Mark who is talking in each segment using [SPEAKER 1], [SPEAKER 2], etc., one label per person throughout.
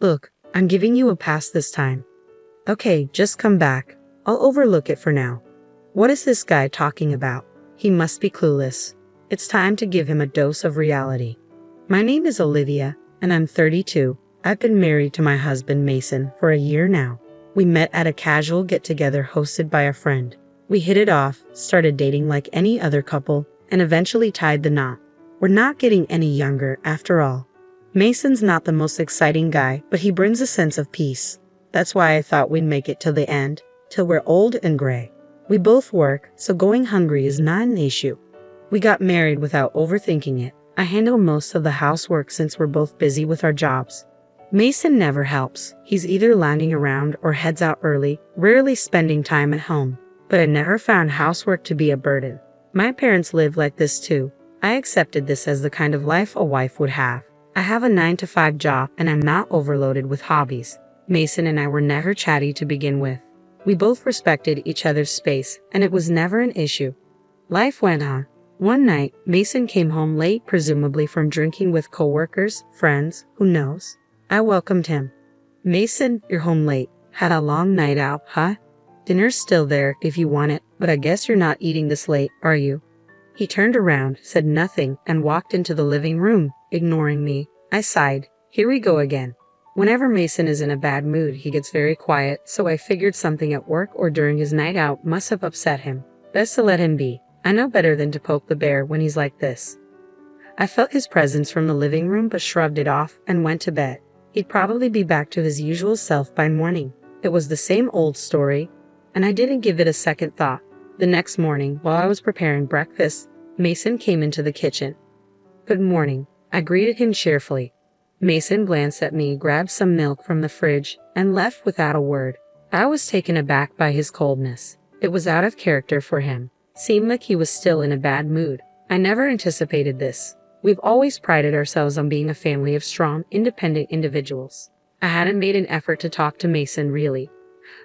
[SPEAKER 1] Look, I'm giving you a pass this time. Okay, just come back. I'll overlook it for now. What is this guy talking about? He must be clueless. It's time to give him a dose of reality. My name is Olivia, and I'm 32. I've been married to my husband Mason for a year now. We met at a casual get-together hosted by a friend. We hit it off, started dating like any other couple, and eventually tied the knot. We're not getting any younger after all. Mason's not the most exciting guy, but he brings a sense of peace. That's why I thought we'd make it till the end, till we're old and gray. We both work, so going hungry is not an issue. We got married without overthinking it. I handle most of the housework since we're both busy with our jobs. Mason never helps. He's either lounging around or heads out early, rarely spending time at home. But I never found housework to be a burden. My parents live like this too. I accepted this as the kind of life a wife would have. I have a 9-to-5 job and I'm not overloaded with hobbies. Mason and I were never chatty to begin with. We both respected each other's space and it was never an issue. Life went on. One night, Mason came home late, presumably from drinking with coworkers, friends, who knows. I welcomed him. Mason, you're home late. Had a long night out, huh? Dinner's still there if you want it, but I guess you're not eating this late, are you? He turned around, said nothing, and walked into the living room, ignoring me. I sighed. Here we go again. Whenever Mason is in a bad mood, he gets very quiet, so I figured something at work or during his night out must have upset him. Best to let him be. I know better than to poke the bear when he's like this. I felt his presence from the living room but shrugged it off and went to bed. He'd probably be back to his usual self by morning. It was the same old story, and I didn't give it a second thought. The next morning, while I was preparing breakfast, Mason came into the kitchen. Good morning. I greeted him cheerfully. Mason glanced at me, grabbed some milk from the fridge, and left without a word. I was taken aback by his coldness. It was out of character for him. Seemed like he was still in a bad mood. I never anticipated this. We've always prided ourselves on being a family of strong, independent individuals. I hadn't made an effort to talk to Mason, really.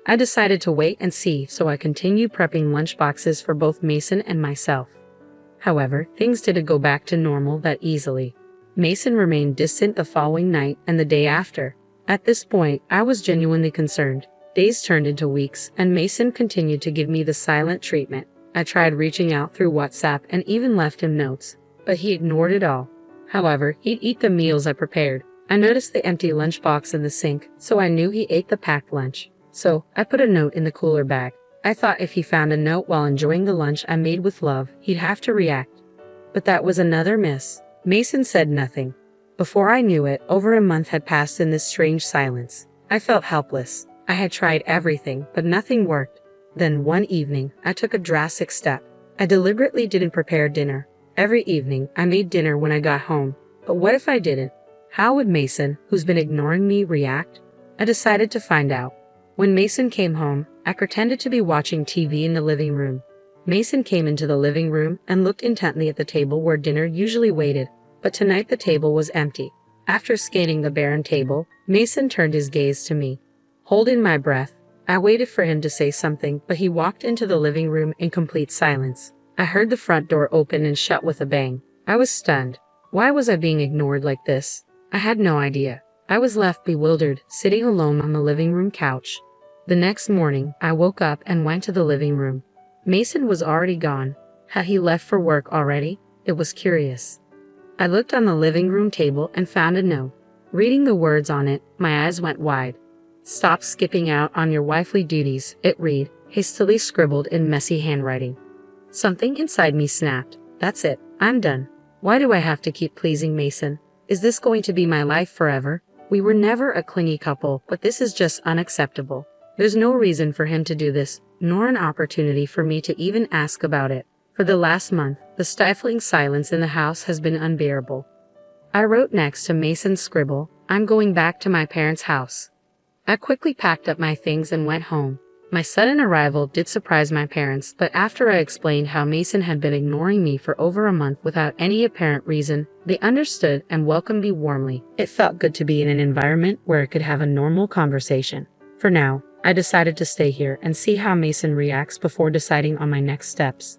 [SPEAKER 1] I decided to wait and see, so I continued prepping lunch boxes for both Mason and myself. However, things didn't go back to normal that easily. Mason remained distant the following night and the day after. At this point, I was genuinely concerned. Days turned into weeks, and Mason continued to give me the silent treatment. I tried reaching out through WhatsApp and even left him notes, but he ignored it all. However, he'd eat the meals I prepared. I noticed the empty lunchbox in the sink, so I knew he ate the packed lunch. So, I put a note in the cooler bag. I thought if he found a note while enjoying the lunch I made with love, he'd have to react. But that was another miss. Mason said nothing. Before I knew it, over a month had passed in this strange silence. I felt helpless. I had tried everything, but nothing worked. Then one evening, I took a drastic step. I deliberately didn't prepare dinner. Every evening, I made dinner when I got home. But what if I didn't? How would Mason, who's been ignoring me, react? I decided to find out. When Mason came home, I pretended to be watching TV in the living room. Mason came into the living room and looked intently at the table where dinner usually waited, but tonight the table was empty. After scanning the barren table, Mason turned his gaze to me. Holding my breath, I waited for him to say something, but he walked into the living room in complete silence. I heard the front door open and shut with a bang. I was stunned. Why was I being ignored like this? I had no idea. I was left bewildered, sitting alone on the living room couch. The next morning, I woke up and went to the living room. Mason was already gone. Had he left for work already? It was curious. I looked on the living room table and found a note. Reading the words on it, my eyes went wide. Stop skipping out on your wifely duties, it read, hastily scribbled in messy handwriting. Something inside me snapped. That's it. I'm done. Why do I have to keep pleasing Mason? Is this going to be my life forever? We were never a clingy couple, but this is just unacceptable. There's no reason for him to do this, nor an opportunity for me to even ask about it. For the last month, the stifling silence in the house has been unbearable. I wrote next to Mason's scribble, I'm going back to my parents' house. I quickly packed up my things and went home. My sudden arrival did surprise my parents, but after I explained how Mason had been ignoring me for over a month without any apparent reason, they understood and welcomed me warmly. It felt good to be in an environment where I could have a normal conversation. For now, I decided to stay here and see how Mason reacts before deciding on my next steps.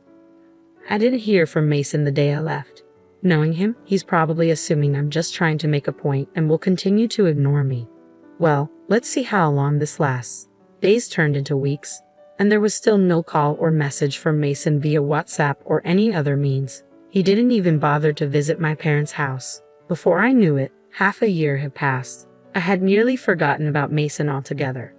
[SPEAKER 1] I didn't hear from Mason the day I left. Knowing him, he's probably assuming I'm just trying to make a point and will continue to ignore me. Well, let's see how long this lasts. Days turned into weeks, and there was still no call or message from Mason via WhatsApp or any other means. He didn't even bother to visit my parents' house. Before I knew it, half a year had passed. I had nearly forgotten about Mason altogether.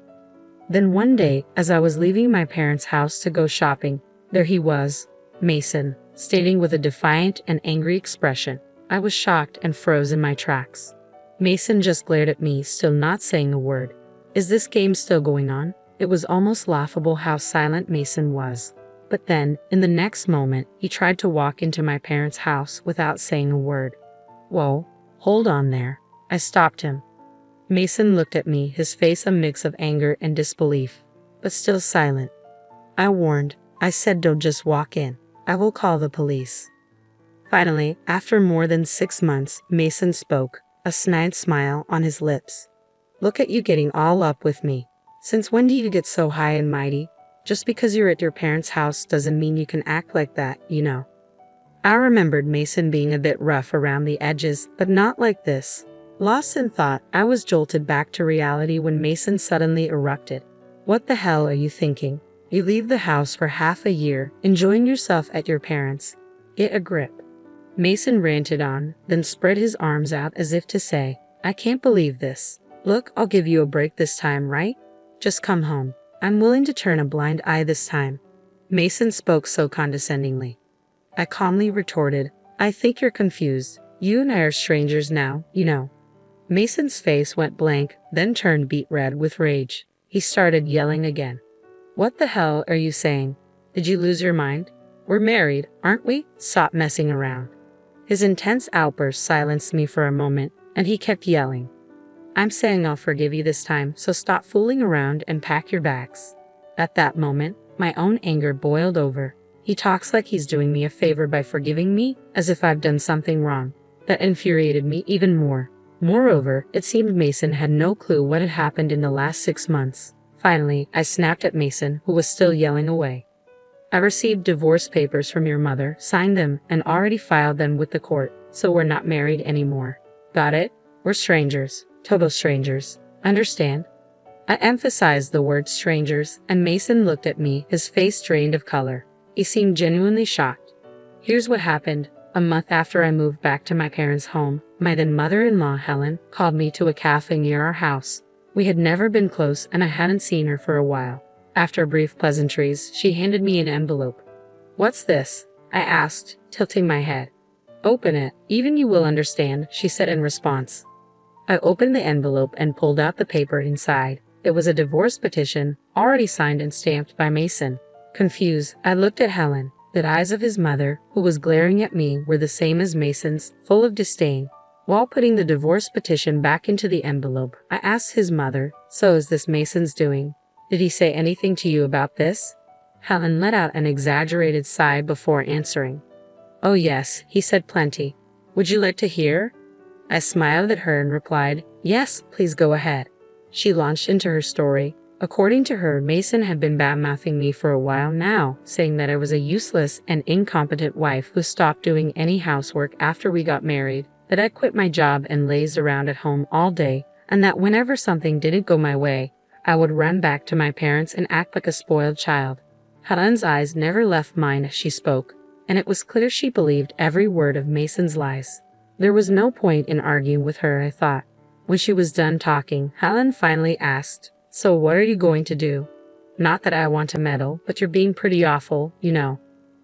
[SPEAKER 1] Then one day, as I was leaving my parents' house to go shopping, there he was, Mason, staring with a defiant and angry expression. I was shocked and froze in my tracks. Mason just glared at me, still not saying a word. Is this game still going on? It was almost laughable how silent Mason was. But then, in the next moment, he tried to walk into my parents' house without saying a word. Whoa, hold on there. I stopped him. Mason looked at me, his face a mix of anger and disbelief, but still silent. I warned. I said, don't just walk in. I will call the police. Finally, after more than 6 months, Mason spoke, a snide smile on his lips. Look at you getting all up with me. Since when do you get so high and mighty? Just because you're at your parents' house doesn't mean you can act like that, you know. I remembered Mason being a bit rough around the edges, but not like this. Lost in thought, I was jolted back to reality when Mason suddenly erupted. What the hell are you thinking? You leave the house for half a year, enjoying yourself at your parents'. Get a grip. Mason ranted on, then spread his arms out as if to say, I can't believe this. Look, I'll give you a break this time, right? Just come home. I'm willing to turn a blind eye this time. Mason spoke so condescendingly. I calmly retorted, I think you're confused. You and I are strangers now, you know. Mason's face went blank, then turned beet red with rage. He started yelling again. What the hell are you saying? Did you lose your mind? We're married, aren't we? Stop messing around. His intense outburst silenced me for a moment, and he kept yelling. I'm saying I'll forgive you this time, so stop fooling around and pack your bags. At that moment, my own anger boiled over. He talks like he's doing me a favor by forgiving me, as if I've done something wrong. That infuriated me even more. Moreover, it seemed Mason had no clue what had happened in the last 6 months. Finally, I snapped at Mason, who was still yelling away. I received divorce papers from your mother, signed them, and already filed them with the court, so we're not married anymore. Got it? We're strangers. Total strangers. Understand? I emphasized the word strangers, and Mason looked at me, his face drained of color. He seemed genuinely shocked. Here's what happened. A month after I moved back to my parents' home, my then mother-in-law, Helen, called me to a cafe near our house. We had never been close, and I hadn't seen her for a while. After brief pleasantries, she handed me an envelope. What's this? I asked, tilting my head. Open it. Even you will understand, she said in response. I opened the envelope and pulled out the paper inside. It was a divorce petition, already signed and stamped by Mason. Confused, I looked at Helen. The eyes of his mother, who was glaring at me, were the same as Mason's, full of disdain. While putting the divorce petition back into the envelope, I asked his mother, so is this Mason's doing? Did he say anything to you about this? Helen let out an exaggerated sigh before answering. Oh yes, he said plenty. Would you like to hear? I smiled at her and replied, yes, please go ahead. She launched into her story. According to her, Mason had been bad-mouthing me for a while now, saying that I was a useless and incompetent wife who stopped doing any housework after we got married, that I quit my job and lazed around at home all day, and that whenever something didn't go my way, I would run back to my parents and act like a spoiled child. Helen's eyes never left mine as she spoke, and it was clear she believed every word of Mason's lies. There was no point in arguing with her, I thought. When she was done talking, Helen finally asked, so what are you going to do? Not that I want to meddle, but you're being pretty awful, you know.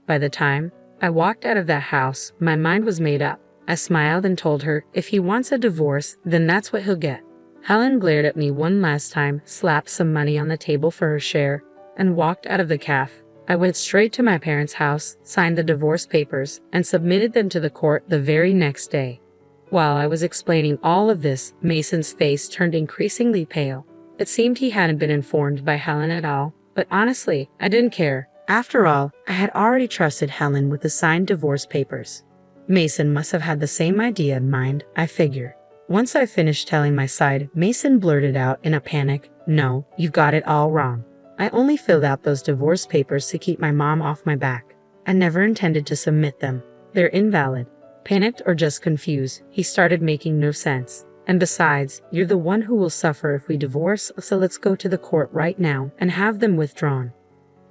[SPEAKER 1] By the time I walked out of that house, my mind was made up. I smiled and told her, if he wants a divorce, then that's what he'll get. Helen glared at me one last time, slapped some money on the table for her share, and walked out of the cafe. I went straight to my parents' house, signed the divorce papers, and submitted them to the court the very next day. While I was explaining all of this, Mason's face turned increasingly pale. It seemed he hadn't been informed by Helen at all, but honestly, I didn't care. After all, I had already trusted Helen with the signed divorce papers. Mason must have had the same idea in mind, I figured. Once I finished telling my side, Mason blurted out in a panic, no, you've got it all wrong. I only filled out those divorce papers to keep my mom off my back. I never intended to submit them. They're invalid. Panicked or just confused, he started making no sense. And besides, you're the one who will suffer if we divorce, so let's go to the court right now and have them withdrawn.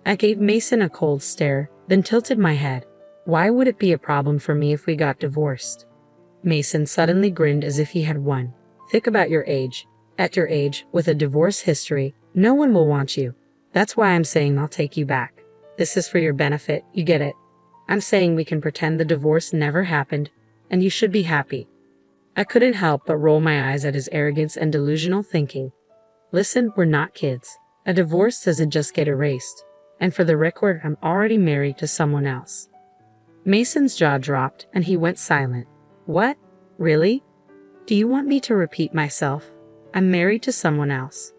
[SPEAKER 1] I gave Mason a cold stare, then tilted my head. Why would it be a problem for me if we got divorced? Mason suddenly grinned as if he had won. Think about your age. At your age, with a divorce history, no one will want you. That's why I'm saying I'll take you back. This is for your benefit, you get it? I'm saying we can pretend the divorce never happened, and you should be happy. I couldn't help but roll my eyes at his arrogance and delusional thinking. Listen, we're not kids. A divorce doesn't just get erased. And for the record, I'm already married to someone else. Mason's jaw dropped and he went silent. What? Really? Do you want me to repeat myself? I'm married to someone else.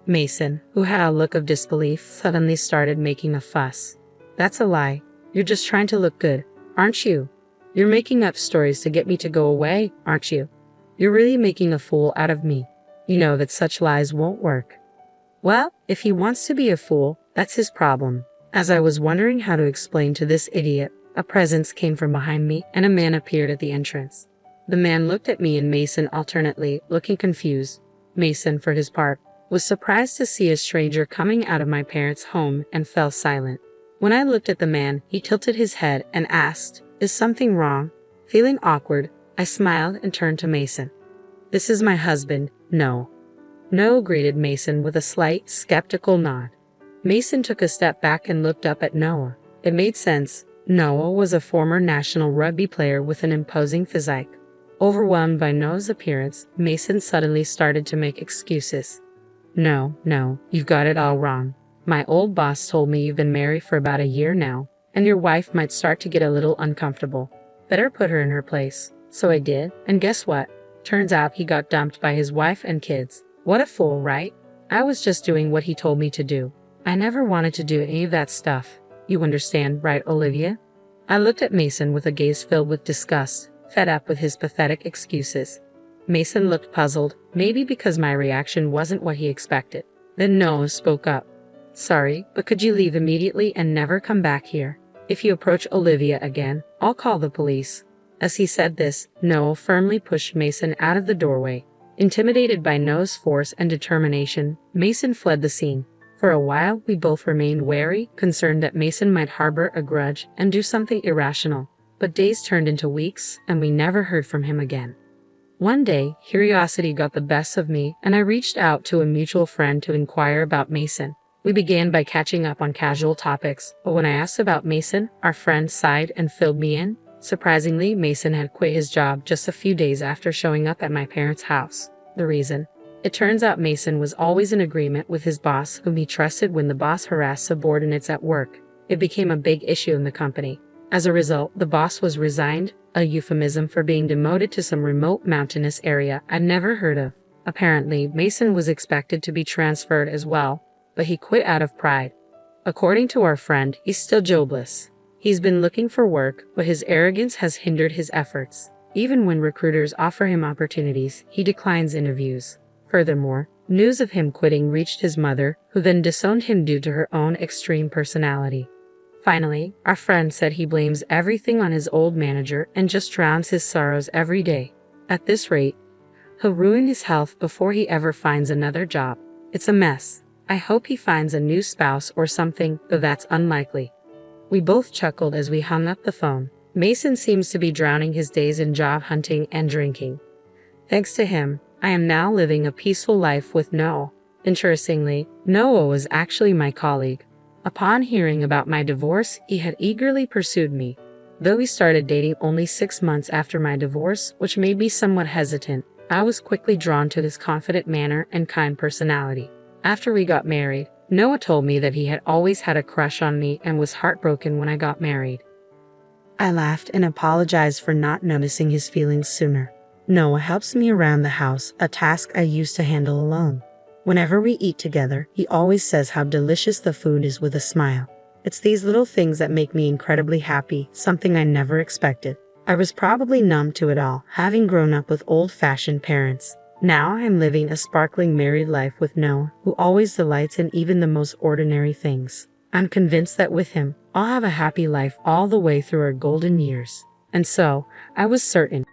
[SPEAKER 1] Mason, who had a look of disbelief, suddenly started making a fuss. That's a lie. You're just trying to look good, aren't you? You're making up stories to get me to go away, aren't you? You're really making a fool out of me. You know that such lies won't work. Well, if he wants to be a fool, that's his problem. As I was wondering how to explain to this idiot, a presence came from behind me and a man appeared at the entrance. The man looked at me and Mason alternately, looking confused. Mason, for his part, was surprised to see a stranger coming out of my parents' home and fell silent. When I looked at the man, he tilted his head and asked, "Is something wrong?" Feeling awkward, I smiled and turned to Mason. "This is my husband, Noah." "No," greeted Mason with a slight, skeptical nod. Mason took a step back and looked up at Noah. It made sense. Noah was a former national rugby player with an imposing physique. Overwhelmed by Noah's appearance, Mason suddenly started to make excuses. No, you've got it all wrong. My old boss told me you've been married for about a year now, and your wife might start to get a little uncomfortable. Better put her in her place." So I did, and guess what? Turns out he got dumped by his wife and kids. What a fool, right? I was just doing what he told me to do. I never wanted to do any of that stuff. You understand, right, Olivia? I looked at Mason with a gaze filled with disgust, fed up with his pathetic excuses. Mason looked puzzled, maybe because my reaction wasn't what he expected. Then Noah spoke up. "Sorry, but could you leave immediately and never come back here? If you approach Olivia again, I'll call the police." As he said this, Noah firmly pushed Mason out of the doorway. Intimidated by Noah's force and determination, Mason fled the scene. For a while, we both remained wary, concerned that Mason might harbor a grudge and do something irrational. But days turned into weeks, and we never heard from him again. One day, curiosity got the best of me, and I reached out to a mutual friend to inquire about Mason. We began by catching up on casual topics, but when I asked about Mason, our friend sighed and filled me in. Surprisingly, Mason had quit his job just a few days after showing up at my parents' house. The reason? It turns out Mason was always in agreement with his boss, whom he trusted when the boss harassed subordinates at work. It became a big issue in the company. As a result, the boss was resigned, a euphemism for being demoted to some remote mountainous area I'd never heard of. Apparently, Mason was expected to be transferred as well, but he quit out of pride. According to our friend, he's still jobless. He's been looking for work, but his arrogance has hindered his efforts. Even when recruiters offer him opportunities, he declines interviews. Furthermore, news of him quitting reached his mother, who then disowned him due to her own extreme personality. Finally, our friend said he blames everything on his old manager and just drowns his sorrows every day. At this rate, he'll ruin his health before he ever finds another job. It's a mess. I hope he finds a new spouse or something, though that's unlikely. We both chuckled as we hung up the phone. Mason seems to be drowning his days in job hunting and drinking. Thanks to him, I am now living a peaceful life with Noah. Interestingly, Noah was actually my colleague. Upon hearing about my divorce, he had eagerly pursued me. Though we started dating only 6 months after my divorce, which made me somewhat hesitant, I was quickly drawn to his confident manner and kind personality. After we got married, Noah told me that he had always had a crush on me and was heartbroken when I got married. I laughed and apologized for not noticing his feelings sooner. Noah helps me around the house, a task I used to handle alone. Whenever we eat together, he always says how delicious the food is with a smile. It's these little things that make me incredibly happy, something I never expected. I was probably numb to it all, having grown up with old-fashioned parents. Now I'm living a sparkling married life with Noah, who always delights in even the most ordinary things. I'm convinced that with him, I'll have a happy life all the way through our golden years. And so, I was certain.